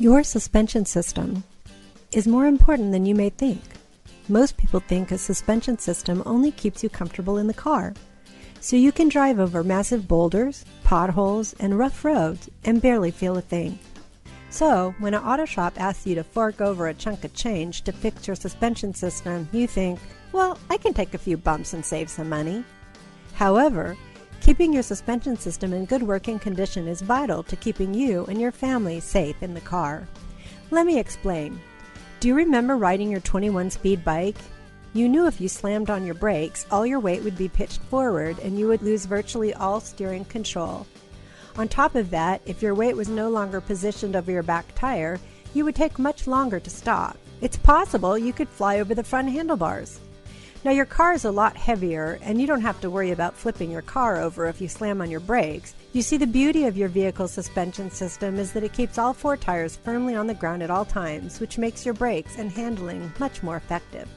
Your suspension system is more important than you may think. Most people think a suspension system only keeps you comfortable in the car, so you can drive over massive boulders, potholes, and rough roads and barely feel a thing. So, when an auto shop asks you to fork over a chunk of change to fix your suspension system, you think, well, I can take a few bumps and save some money. However, keeping your suspension system in good working condition is vital to keeping you and your family safe in the car. Let me explain. Do you remember riding your 21-speed bike? You knew if you slammed on your brakes, all your weight would be pitched forward and you would lose virtually all steering control. On top of that, if your weight was no longer positioned over your back tire, you would take much longer to stop. It's possible you could fly over the front handlebars. Now your car is a lot heavier and you don't have to worry about flipping your car over if you slam on your brakes. You see, the beauty of your vehicle's suspension system is that it keeps all four tires firmly on the ground at all times, which makes your brakes and handling much more effective.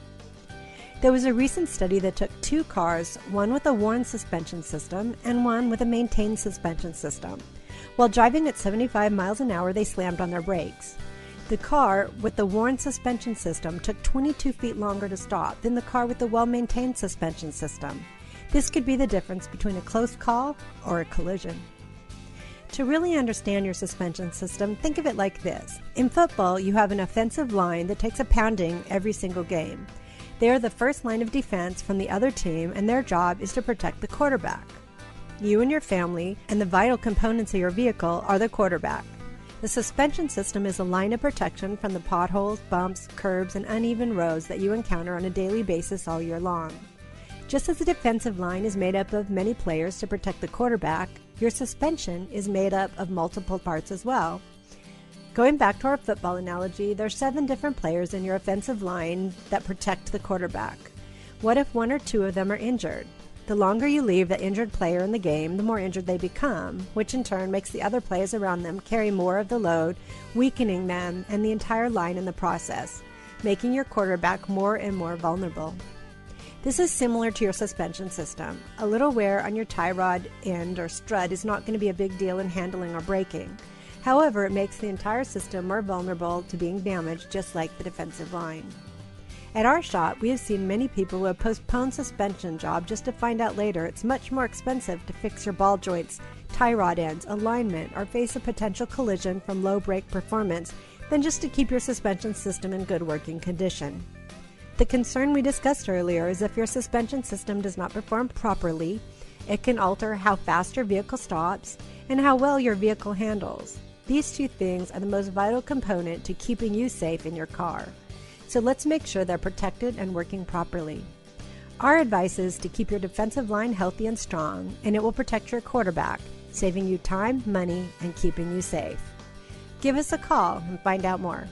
There was a recent study that took two cars, one with a worn suspension system and one with a maintained suspension system. While driving at 75 miles an hour, they slammed on their brakes. The car with the worn suspension system took 22 feet longer to stop than the car with the well-maintained suspension system. This could be the difference between a close call or a collision. To really understand your suspension system, think of it like this. In football, you have an offensive line that takes a pounding every single game. They are the first line of defense from the other team, and their job is to protect the quarterback. You and your family and the vital components of your vehicle are the quarterback. The suspension system is a line of protection from the potholes, bumps, curbs, and uneven roads that you encounter on a daily basis all year long. Just as the defensive line is made up of many players to protect the quarterback, your suspension is made up of multiple parts as well. Going back to our football analogy, there are 7 different players in your offensive line that protect the quarterback. What if one or two of them are injured? The longer you leave the injured player in the game, the more injured they become, which in turn makes the other players around them carry more of the load, weakening them and the entire line in the process, making your quarterback more and more vulnerable. This is similar to your suspension system. A little wear on your tie rod end or strut is not going to be a big deal in handling or braking. However, it makes the entire system more vulnerable to being damaged, just like the defensive line. At our shop, we have seen many people who have postponed suspension job just to find out later it's much more expensive to fix your ball joints, tie rod ends, alignment, or face a potential collision from low brake performance than just to keep your suspension system in good working condition. The concern we discussed earlier is if your suspension system does not perform properly, it can alter how fast your vehicle stops and how well your vehicle handles. These two things are the most vital component to keeping you safe in your car. So let's make sure they're protected and working properly. Our advice is to keep your defensive line healthy and strong, and it will protect your quarterback, saving you time, money, and keeping you safe. Give us a call and find out more.